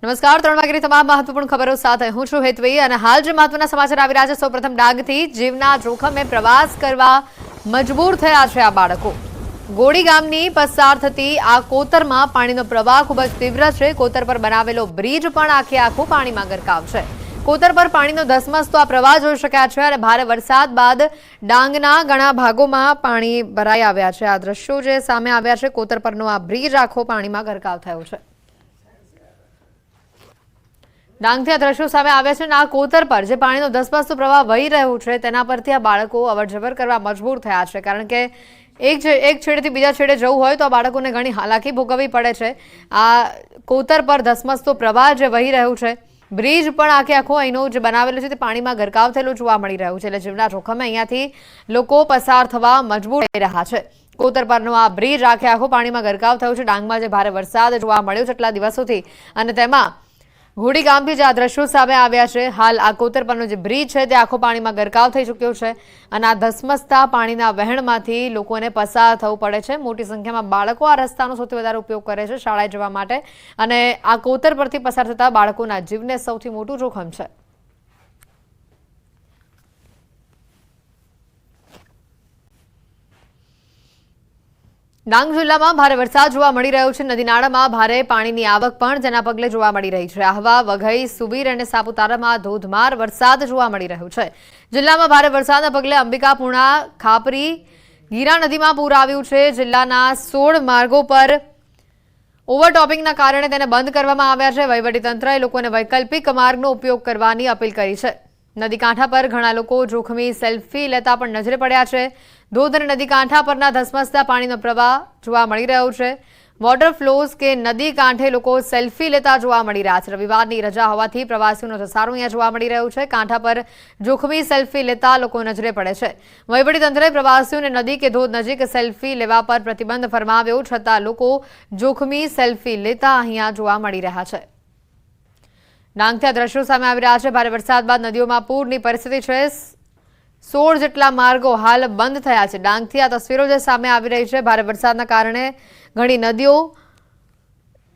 નમસ્કાર 3 વાગ્યાની તમામ મહત્વપૂર્ણ ખબરો સાથે હું છું હેતવી અને હાલ જે મહત્વના સમાચાર આવી રહ્યા છે સૌપ્રથમ ડાંગથી જીવના જોખમે પ્રવાસ કરવા મજબૂર થયા છે આ બાળકો। ગોડી ગામની પસાર થતી આ કોતરમાં પાણીનો પ્રવાહ ખૂબ જ તીવ્ર છે। કોતર પર બનાવેલો બ્રિજ પણ આખે આખો પાણીમાં ગરકાવ છે। કોતર પર પાણીનો ધસમસતો આ પ્રવાહ જોઈ શક્યા છે અને ભારે વરસાદ બાદ ડાંગના ઘણા ભાગોમાં પાણી ભરાઈ આવ્યા છે। આ દ્રશ્યો જે સામે આવ્યા છે કોતર પરનો આ બ્રિજ આખો પાણીમાં ગરકાવ થયો છે। ડાંગથી આ દ્રશ્યો સામે આવ્યા છે અને આ કોતર પર જે પાણીનો ધસમસતો પ્રવાહ વહી રહ્યો છે તેના પરથી આ બાળકો અવરજવર કરવા મજબૂર થયા છે કારણ કે એક છેડેથી બીજા છેડે જવું હોય તો આ બાળકોને ઘણી હાલાકી ભોગવવી પડે છે। આ કોતર પર ધસમસતો પ્રવાહ જે વહી રહ્યો છે બ્રિજ પણ આખે આખો અહીંનો જે બનાવેલો છે તે પાણીમાં ગરકાવ થયેલો જોવા મળી રહ્યું છે એટલે જીવના જોખમે અહીંયાથી લોકો પસાર થવા મજબૂર થઈ રહ્યા છે। કોતર પરનો આ બ્રિજ આખે આખો પાણીમાં ગરકાવ થયો છે। ડાંગમાં જે ભારે વરસાદ જોવા મળ્યો છે એટલા દિવસોથી અને તેમાં ઘોડી ગામથી જે આ દ્રશ્યો સામે આવ્યા છે હાલ આ કોતર પરનો જે બ્રિજ છે તે આખો પાણીમાં ગરકાવ થઈ ચૂક્યો છે અને આ ધસમસતા પાણીના વહેણમાંથી લોકોને પસાર થવું પડે છે। મોટી સંખ્યામાં બાળકો આ રસ્તાનો સૌથી વધારે ઉપયોગ કરે છે શાળાએ જવા માટે અને આ કોતર પરથી પસાર થતા બાળકોના જીવને સૌથી મોટું જોખમ છે। ડાંગ જિલ્લામાં ભારે વરસાદ જોવા મળી રહ્યો છે। નદી નાળામાં ભારે પાણીની આવક પણ જેના પગલે જોવા મળી રહી છે। આહવા, વઘઈ, સુબીર અને સાપુતારામાં ધોધમાર વરસાદ જોવા મળી રહ્યો છે। જિલ્લામાં ભારે વરસાદના પગલે અંબિકા, પૂર્ણા, ખાપરી, ગીરા નદીમાં પૂર આવ્યું છે। જિલ્લાના 16 માર્ગો પર ઓવરટોપિંગના કારણે તેને બંધ કરવામાં આવ્યા છે। વહીવટીતંત્રએ લોકોને વૈકલ્પિક માર્ગનો ઉપયોગ કરવાની અપીલ કરી છે। નદી કાંઠા પર ઘણા લોકો જોખમી સેલ્ફી લેતા પણ નજરે પડ્યા છે। ધોધ અને નદી કાંઠા પરના ધસમસતા પાણીનો પ્રવાહ જોવા મળી રહ્યો છે। વોટર ફ્લોઝ કે નદી કાંઠે લોકો સેલ્ફી લેતા જોવા મળી રહ્યા છે। રવિવારની રજા હોવાથી પ્રવાસીઓનો ધસારો અહીંયા જોવા મળી રહ્યો છે। કાંઠા પર જોખમી સેલ્ફી લેતા લોકો નજરે પડે છે। વહીવટીતંત્રએ પ્રવાસીઓને નદી કે ધોધ નજીક સેલ્ફી લેવા પર પ્રતિબંધ ફરમાવ્યો છતાં લોકો જોખમી સેલ્ફી લેતા અહીંયા જોવા મળી રહ્યા છે। ડાંગથી આ દ્રશ્યો સામે આવી રહ્યા છે। ભારે વરસાદ બાદ નદીઓમાં પૂરની પરિસ્થિતિ છે। 16 જેટલા માર્ગો હાલ બંધ થયા છે। ડાંગથી આ તસવીરો જે સામે આવી રહી છે ભારે વરસાદના કારણે ઘણી નદીઓ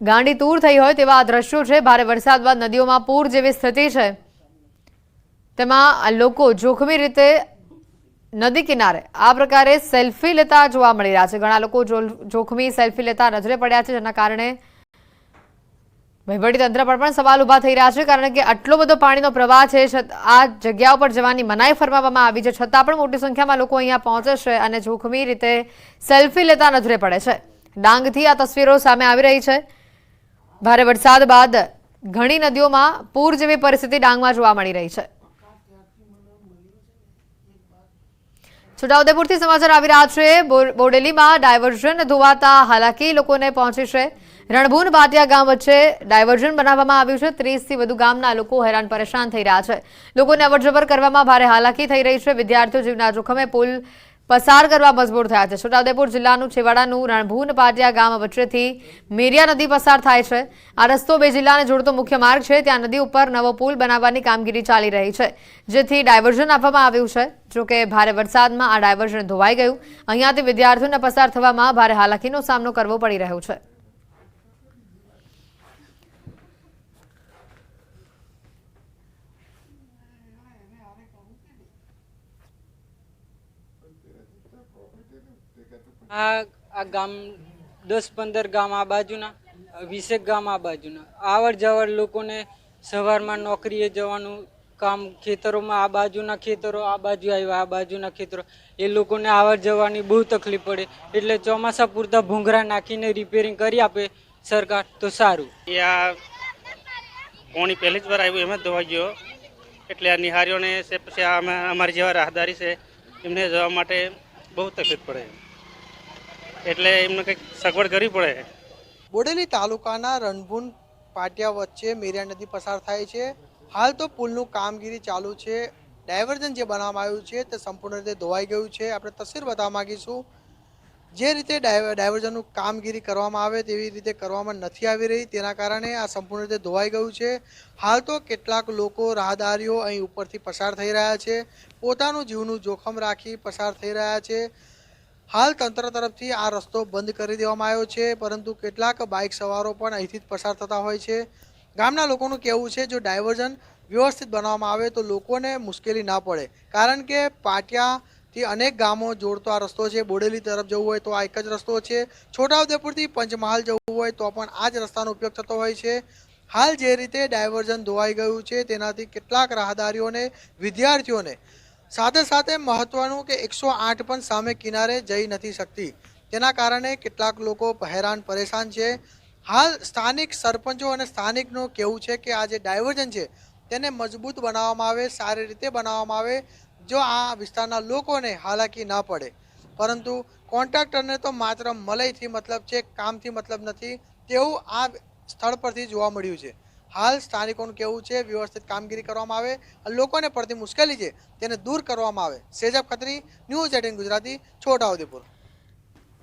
ગાંડીતૂર થઈ હોય તેવા આ દ્રશ્યો છે। ભારે વરસાદ બાદ નદીઓમાં પૂર જેવી સ્થિતિ છે તેમાં લોકો જોખમી રીતે નદી કિનારે આ પ્રકારે સેલ્ફી લેતા જોવા મળી રહ્યા છે। ઘણા લોકો જોખમી સેલ્ફી લેતા નજરે પડ્યા છે જેના કારણે વહીવટીતંત્ર પર પણ સવાલ ઉભા થઈ રહ્યા છે કારણ કે આટલો બધો પાણીનો પ્રવાહ છે આ જગ્યા ઉપર જવાની મનાઈ ફરમાવવામાં આવી છે છતાં પણ મોટી સંખ્યામાં લોકો અહીંયા પહોંચે છે અને જોખમી રીતે સેલ્ફી લેતા નજરે પડે છે। ડાંગથી આ તસવીરો સામે આવી રહી છે। ભારે વરસાદ બાદ ઘણી નદીઓમાં પૂર જેવી પરિસ્થિતિ ડાંગમાં જોવા મળી રહી છે। છોટાઉદેપુરથી સમાચાર આવી રહ્યા છે। બોડેલીમાં ડાયવર્ઝન ધોવાતા હાલાકી લોકોને પહોંચી છે। રણભૂન ભાટિયા ગામ વચ્ચે ડાયવર્ઝન બનાવવામાં આવ્યું છે। 30થી વધુ ગામના લોકો હેરાન પરેશાન થઈ રહ્યા છે। લોકોને અવરજવર કરવામાં ભારે હાલાકી થઈ રહી છે। વિદ્યાર્થીઓ જીવના જોખમે પુલ પસાર કરવા મજબૂર થયા છે। છોટાઉદેપુર જિલ્લાનું છેવાડાનું રણભૂન ભાટિયા ગામ વચ્ચેથી મેરિયા નદી પસાર થાય છે। આ રસ્તો બે જિલ્લાને જોડતો મુખ્ય માર્ગ છે। ત્યાં નદી ઉપર નવો પુલ બનાવવાની કામગીરી ચાલી રહી છે જેથી ડાયવર્ઝન આપવામાં આવ્યું છે। જોકે ભારે વરસાદમાં આ ડાયવર્ઝન ધોવાઈ ગયું। અહીંયાથી વિદ્યાર્થીઓને પસાર થવામાં ભારે હાલાકીનો સામનો કરવો પડી રહ્યો છે। આ ગામ 10-15 ગામ આ બાજુના 20 ગામ આ બાજુના આવર જવર લોકોને સવારમાં નોકરીએ જવાનું કામ ખેતરોમાં આ બાજુના ખેતરો આ બાજુ આવ્યા આ બાજુના ખેતરો એ લોકોને આવર જવાની બહુ તકલીફ પડે એટલે ચોમાસા પૂરતા ભૂંગરા નાખીને રિપેરિંગ કરી આપે સરકાર તો સારું। આ પાણી પહેલી જ વાર આવ્યું એમ જ ધોવાઈ ગયો એટલે આ નિહારીઓને છે પછી અમારી જેવા રાહદારી છે એમને જવા માટે બહુ તકલીફ પડે એટલે એમને કંઈક સગવડ કરવી પડે। બોડેલી તાલુકાના રણભૂન પાટિયા વચ્ચે મેરિયા નદી પસાર થાય છે। હાલ તો પુલનું કામગીરી ચાલુ છે। ડાયવર્ઝન જે બનાવવામાં આવ્યું છે તે સંપૂર્ણ રીતે ધોવાઈ ગયું છે। આપણે તસવીર બતાવવા માંગીશું જે રીતે ડાયવર્ઝનનું કામગીરી કરવામાં આવે તેવી રીતે કરવામાં નથી આવી રહી તેના કારણે આ સંપૂર્ણ રીતે ધોવાઈ ગયું છે। હાલ તો કેટલાક લોકો રાહદારીઓ અહીં ઉપરથી પસાર થઈ રહ્યા છે। પોતાનું જીવનું જોખમ રાખી પસાર થઈ રહ્યા છે। હાલ તંત્ર તરફથી આ રસ્તો બંધ કરી દેવામાં આવ્યો છે પરંતુ કેટલાક બાઇક સવારો પણ અહીંથી પસાર થતા હોય છે। ગામના લોકોનું કહેવું છે જો ડાયવર્ઝન વ્યવસ્થિત બનાવવામાં આવે તો લોકોને મુશ્કેલી ના પડે, કારણ કે પાટિયાથી અનેક ગામો જોડતો આ રસ્તો છે. બોડેલી તરફ જવું હોય તો આ એક જ રસ્તો છે. છોટાઉદેપુરથી પંચમહાલ જવું હોય તો પણ આ જ રસ્તાનો ઉપયોગ થતો હોય છે. હાલ જે રીતે ડાયવર્ઝન ધોવાઈ ગયું છે તેનાથી કેટલાક રાહદારીઓને, વિદ્યાર્થીઓને, સાથે સાથે મહત્વનું કે 108 પણ સામે કિનારે જઈ નથી શકતી. તેના કારણે કેટલાક લોકો હેરાન પરેશાન છે. હાલ સ્થાનિક સરપંચો અને સ્થાનિકનું કહેવું છે કે આ જે ડાયવર્ઝન છે તેને મજબૂત બનાવવામાં આવે, સારી રીતે બનાવવામાં આવે, જો આ વિસ્તારના લોકોને હાલાકી ના પડે. પરંતુ કોન્ટ્રાક્ટરને તો માત્ર મલઈથી મતલબ છે, કામથી મતલબ નથી તેવું આ સ્થળ પરથી જોવા મળ્યું છે. હાલ સ્થાનિકોનું કહેવું છે વ્યવસ્થિત કામગીરી કરવામાં આવે, લોકોને પડતી મુશ્કેલી છે તેને દૂર કરવામાં આવે. સેજબ ખત્રી, ન્યૂઝ 18 ગુજરાતી, છોટાઉદેપુર.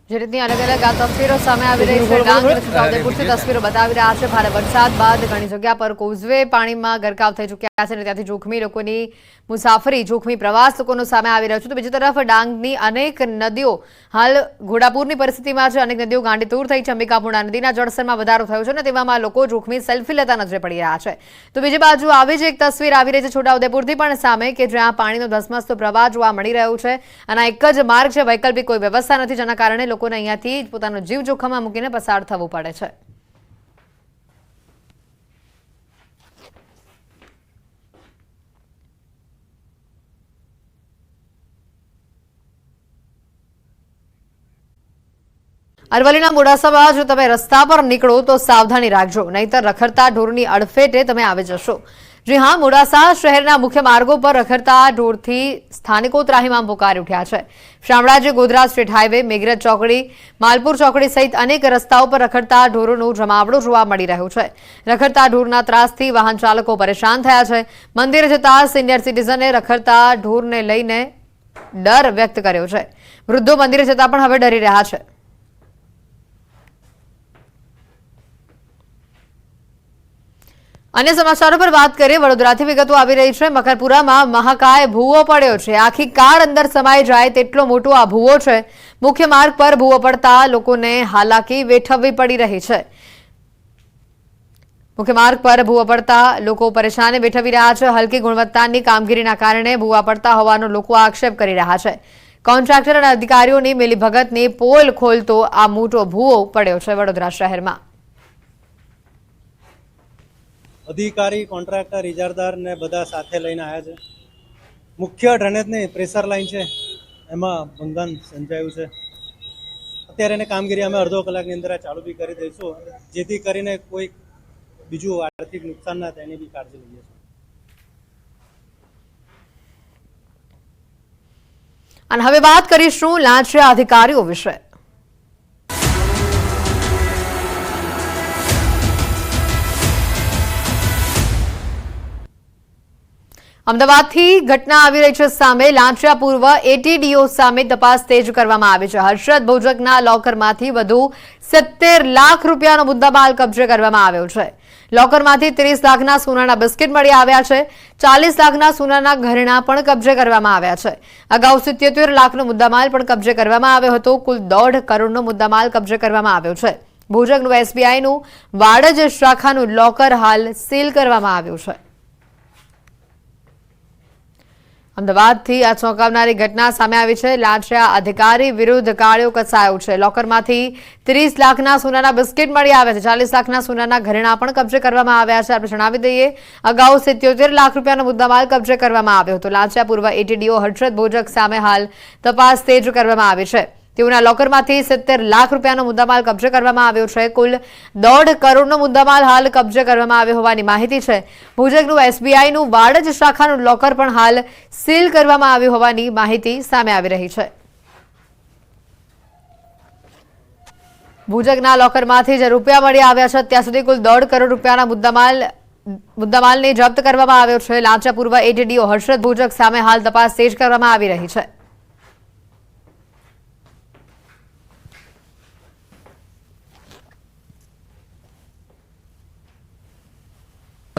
જે રીતની અલગ અલગ આ તસવીરો સામે આવી રહી છે, ડાંગ અને છોટાઉદેપુરથી તસવીરો બતાવી રહ્યા છે. ભારે વરસાદ બાદ ઘણી જગ્યા પર કોઝવે પાણીમાં ગરકાવ થઈ ચૂક્યા છે અને ત્યાંથી જોખમી લોકોની મુસાફરી, જોખમી પ્રવાસ લોકોનો સામે આવી રહ્યો છે. તો બીજી તરફ ડાંગની અનેક નદીઓ હાલ ઘોડાપૂરની પરિસ્થિતિમાં છે. અનેક નદીઓ ગાંડીતૂર થઈ છે. અંબિકાપુરના નદીના જળસ્તરમાં વધારો થયો છે અને તેવામાં લોકો જોખમી સેલ્ફી લેતા નજરે પડી રહ્યા છે. તો બીજી બાજુ આવી જ એક તસવીર આવી રહી છે છોટાઉદેપુરથી પણ સામે, કે જ્યાં પાણીનો ધસમસતો પ્રવાહ જોવા મળી રહ્યો છે અને આ એક જ માર્ગ છે, વૈકલ્પિક કોઈ વ્યવસ્થા નથી, જેના કારણે લોકોને અહીંયાથી પોતાનો જીવ જોખમમાં મૂકીને પસાર થવું પડે છે. અરવલ્લીના મોડાસામાં જો તમે રસ્તા પર નીકળો તો સાવધાની રાખજો, નહીંતર રખડતા ઢોરની અડફેટે તમે આવી જશો. જી હા, મોડાસા શહેરના મુખ્ય માર્ગો પર રખડતા ઢોરથી સ્થાનિકો ત્રાહિમામ પોકારી ઉઠ્યા છે. શામળાજી ગોધરા સ્ટેટ હાઈવે, મેઘરજ ચોકડી, માલપુર ચોકડી સહિત અનેક રસ્તાઓ પર રખડતા ઢોરોનું જમાવડો જોવા મળી રહ્યું છે. રખડતા ઢોરના ત્રાસથી વાહન ચાલકો પરેશાન થયા છે. મંદિરે જતા સિનિયર સિટીઝને રખડતા ઢોરને લઈને ડર વ્યક્ત કર્યો છે. વૃદ્ધો મંદિરે જતા પણ હવે ડરી રહ્યા છે. અન્ય સમાચારો પર વાત કરીએ. વડોદરાથી વિગતો આવી રહી છે. મકરપુરામાં મહાકાય ભૂવો પડ્યો છે. આખી કાર અંદર સમાઈ જાય તેટલો મોટો આ ભૂવો છે. મુખ્ય માર્ગ પર ભૂવો પડતા લોકોને હાલાકી વેઠવવી પડી રહી છે. મુખ્ય માર્ગ પર ભૂવો પડતા લોકો પરેશાની વેઠવી રહ્યા છે. હલકી ગુણવત્તાની કામગીરીના કારણે ભૂવા પડતા હોવાનો લોકો આક્ષેપ કરી રહ્યા છે. કોન્ટ્રાક્ટર અને અધિકારીઓની મિલીભગતની પોલ ખોલતો આ મોટો ભૂવો પડ્યો છે વડોદરા શહેરમાં. અધિકારી, કોન્ટ્રાક્ટર, ઇજારદાર ને બધા સાથે લઈને આવ્યા છે. મુખ્ય ડ્રેનેજની પ્રેશર લાઇન છે, એમાં ભંગાણ સર્જાયું છે. અત્યારે એને કામગીરી અમે અડધો કલાકની અંદર ચાલુ બી કરી દઈશું, જેથી કરીને કોઈ બીજું આર્થિક નુકસાન ના થાય એની બી કાળજી લઈએ છીએ. અને હવે વાત કરીશું લાંચિયા અધિકારીઓ વિશે. અમદાવાદથી ઘટના આવી રહી છે સામે. લાંચિયા પૂર્વ એટીડીઓ સામે તપાસ તેજ કરવામાં આવી છે. હર્ષદ ભોજકના લોકરમાંથી વધુ 70 લાખ રૂપિયાનો મુદ્દામાલ કબજે કરવામાં આવ્યો છે. લોકરમાંથી 30 લાખના સોનાના બિસ્કિટ મળી આવ્યા છે. 40 લાખના સોનાના ઘરેણા પણ કબજે કરવામાં આવ્યા છે. અગાઉ 77 લાખનો મુદ્દામાલ પણ કબજે કરવામાં આવ્યો હતો. કુલ 1.5 કરોડનો મુદ્દામાલ કબજે કરવામાં આવ્યો છે. ભોજકનું એસબીઆઈનું વાડજ શાખાનું લોકર હાલ સીલ કરવામાં આવ્યું છે. અમદાવાદથી આ ચોંકાવનારી ઘટના સામે આવી છે. લાંચિયા અધિકારી વિરુદ્ધ કાર્યો કસાયો છે. લોકરમાંથી 30 લાખના સોનાના બિસ્કિટ મળી આવ્યા છે. 40 લાખના સોનાના ઘરેણા પણ કબજે કરવામાં આવ્યા છે. આપણે જણાવી દઈએ, અગાઉ 77 લાખ રૂપિયાનો મુદ્દામાલ કબજે કરવામાં આવ્યો હતો. લાંચિયા પૂર્વ એટીડીઓ હર્ષદ ભોજક સામે હાલ તપાસ તેજ કરવામાં આવી છે. તેઓના લોકરમાંથી 70 લાખ રૂપિયાનો મુદ્દામાલ કબજે કરવામાં આવ્યો છે. કુલ 1.5 કરોડનો મુદ્દામાલ હાલ કબજે કરવામાં આવ્યો હોવાની માહિતી છે. ભોજકનું એસબીઆઈનું વાડજ શાખાનું લોકર પણ હાલ સીલ કરવામાં આવ્યું હોવાની માહિતી સામે આવી રહી છે. ભોજકના લોકરમાંથી જે રૂપિયા મળી આવ્યા છે, અત્યાર સુધી કુલ 1.5 કરોડ રૂપિયાના મુદ્દામાલને જપ્ત કરવામાં આવ્યો છે. લાંચિયા પૂર્વ એટીડીઓ હર્ષદ ભોજક સામે હાલ તપાસ તેજ કરવામાં આવી રહી છે.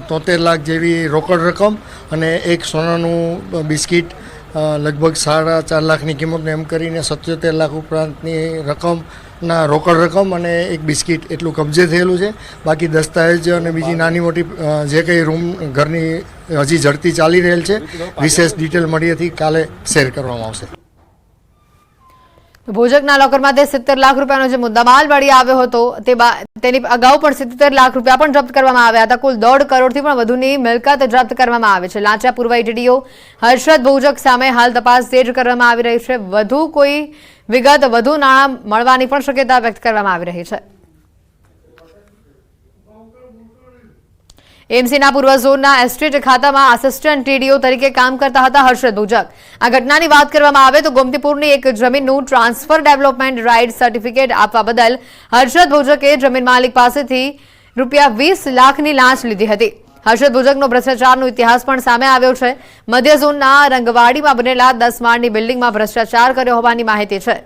73 લાખ જેવી રોકડ રકમ અને એક સોનાનું બિસ્કિટ લગભગ 4.5 લાખની કિંમતનું એમ કરીને 77 લાખ ઉપરાંતની રકમના રોકડ રકમ અને એક બિસ્કિટ એટલું કબજે થયેલું છે. બાકી દસ્તાવેજ અને બીજી નાની મોટી જે કંઈ રૂમ ઘરની હજી ઝડપી ચાલી રહેલ છે. વિશેષ ડિટેલ મળી હતી, કાલે શેર કરવામાં આવશે. ભોજકના લોકરમાંથી 70 લાખ રૂપિયાનો જે મુદ્દામાલ મળી આવ્યો હતો તેની અગાઉ પણ 77 લાખ રૂપિયા પણ જપ્ત કરવામાં આવ્યા હતા. કુલ 1.5 કરોડથી પણ વધુની મિલકત જપ્ત કરવામાં આવે છે. લાંચા પૂર્વ એડીડીઓ હર્ષદ ભોજક સામે હાલ તપાસ તેજ કરવામાં આવી રહી છે. વધુ કોઈ વિગત, વધુ નાણાં મળવાની પણ શક્યતા વ્યક્ત કરવામાં આવી રહી છે. એમસીના પૂર્વ ઝોનના એસ્ટેટ ખાતામાં આસિસ્ટન્ટ ટીડીઓ તરીકે કામ કરતા હતા હર્ષદ ભોજક. આ ઘટનાની વાત કરવામાં આવે તો ગોમતીપુરની એક જમીનનું ટ્રાન્સફર ડેવલપમેન્ટ રાઇટ સર્ટિફિકેટ આપવા બદલ હર્ષદ ભોજકે જમીન માલિક પાસેથી ₹20 લાખની લાંચ લીધી હતી. હર્ષદ ભોજકનો ભ્રષ્ટાચારનો ઇતિહાસ પણ સામે આવ્યો છે. મધ્ય ઝોનના રંગવાડીમાં બનેલા 10 માળની બિલ્ડિંગમાં ભ્રષ્ટાચાર કર્યો હોવાની માહિતી છે.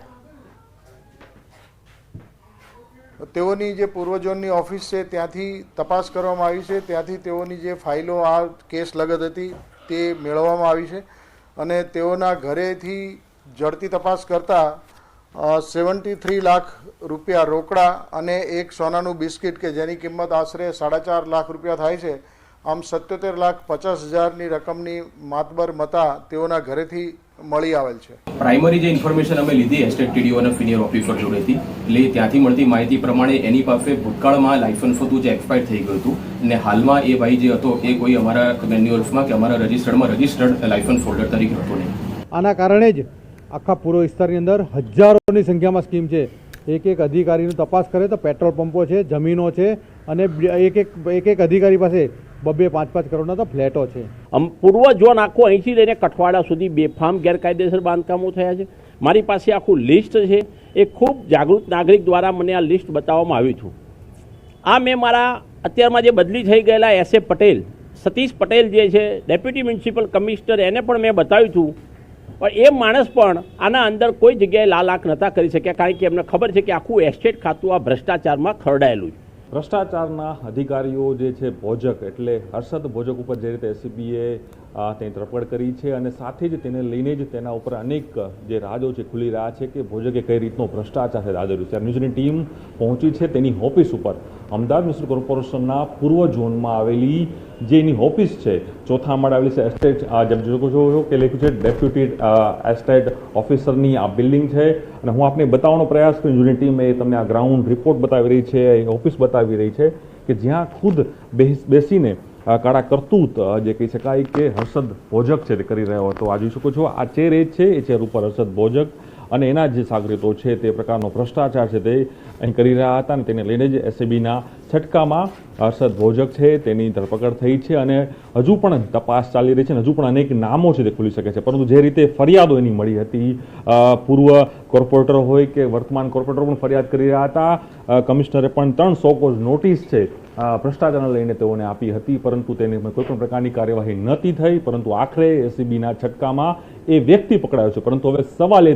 તેઓની જે પૂર્વ ઝોનની ઓફિસ છે ત્યાંથી તપાસ કરવામાં આવી છે. ત્યાંથી તેઓની જે ફાઇલો આ કેસ લગત હતી તે મેળવવામાં આવી છે અને તેઓના ઘરેથી ઝડપી તપાસ કરતાં 73 લાખ રૂપિયા રોકડા અને એક સોનાનું બિસ્કિટ કે જેની કિંમત આશરે 4.5 લાખ રૂપિયા થાય છે. આમ 77,50,000ની રકમની માતબર મતા તેઓના ઘરેથી મળી આવેલ છે. પ્રાઇમરી જે ઇન્ફોર્મેશન અમે લીધી એસ્ટેટ ટીડીઓ અને સિનિયર ઓફિસર જોડેથી, એટલે ત્યાંથી મળતી માહિતી પ્રમાણે એની પાસે ભૂતકાળમાં લાયસન્સ હતું જે એક્સપાયર થઈ ગયું હતું અને હાલમાં એ ભાઈ જે હતો એ કોઈ અમારા મેન્યુઅલ્સમાં કે અમારા રજિસ્ટર્ડમાં રજિસ્ટર્ડ લાયસન્સ હોલ્ડર તરીકે હતો નહીં. આના કારણે જ આખા પૂર્વ વિસ્તારની અંદર હજારોની સંખ્યામાં સ્કીમ છે. એક અધિકારીની તપાસ કરે તો પેટ્રોલ પંપો છે, જમીનો છે અને એક અધિકારી પાસે 2-5 કરોડના તો ફ્લેટો છે. પૂર્વ ઝોન આખું અહીંથી લઈને કઠવાડા સુધી બેફામ ગેરકાયદેસર બાંધકામો થયા છે. મારી પાસે આખું લિસ્ટ છે. એ ખૂબ જાગૃત નાગરિક દ્વારા મને આ લિસ્ટ બતાવવામાં આવ્યું હતું. આ મેં મારા અત્યારમાં જે બદલી થઈ ગયેલા એસ.એ. પટેલ, સતીશ પટેલ જે છે ડેપ્યુટી મ્યુનિસિપલ કમિશનર, એને પણ મેં બતાવ્યું હતું. પણ એ માણસ પણ આના અંદર કોઈ જગ્યાએ લાલાક નહોતા કરી શક્યા, કારણ કે એમને ખબર છે કે આખું એસ્ટેટ ખાતું આ ભ્રષ્ટાચારમાં ખરડાયેલું છે. ભ્રષ્ટાચારના અધિકારીઓ જે છે ભોજક એટલે હર્ષદ ભોજક ઉપર જે રીતે એસીબીએ તેની ધરપકડ કરી છે અને સાથે જ તેને લઈને જ તેના ઉપર અનેક જે રાજો છે ખુલી રહ્યા છે કે ભોજકે કઈ રીતનો ભ્રષ્ટાચાર છે આદર્યું છે. ન્યૂઝની ટીમ પહોંચી છે તેની ઓફિસ ઉપર. અમદાવાદ મ્યુનિસિપલ કોર્પોરેશનના પૂર્વ ઝોનમાં આવેલી જે એની ઓફિસ છે, ચોથા માળે આવેલી છે એસ્ટેટ, જેમ જોઈ શકો કે લખ્યું છે ડેપ્યુટી એસ્ટેટ ઓફિસરની આ બિલ્ડિંગ છે. અને હું આપને બતાવવાનો પ્રયાસ કરું, ન્યૂઝની ટીમ એ તમને આ ગ્રાઉન્ડ રિપોર્ટ બતાવી રહી છે, ઓફિસ બતાવી રહી છે કે જ્યાં ખુદ બેસીને કાળા કરતૂત જે કહી શકાય કે હર્ષદ ભોજક છે તે કરી રહ્યો હતો. આ જોઈ શકો છો આ ચેર એ છે, એ ચેર ઉપર હર્ષદ ભોજક અને એના જે સાગરીતો છે તે પ્રકારનો ભ્રષ્ટાચાર છે તે અહીં કરી રહ્યા હતા અને તેને લઈને જ એસીબીના છટકામાં હર્ષદ ભોજક છે તેની ધરપકડ થઈ છે અને હજુ પણ તપાસ ચાલી રહી છે અને હજુ પણ અનેક નામો છે તે ખુલી શકે છે. પરંતુ જે રીતે ફરિયાદો એની મળી હતી, પૂર્વ કોર્પોરેટર હોય કે વર્તમાન કોર્પોરેટર પણ ફરિયાદ કરી રહ્યા હતા. કમિશનરે પણ 3 શોકોઝ નોટિસ છે ભ્રષ્ટાચારને લઈને તેઓને આપી હતી, પરંતુ તેની કોઈ પણ પ્રકારની કાર્યવાહી નહોતી થઈ. પરંતુ આખરે એસીબીના છટકામાં એ વ્યક્તિ પકડાયો છે. પરંતુ હવે સવાલ એ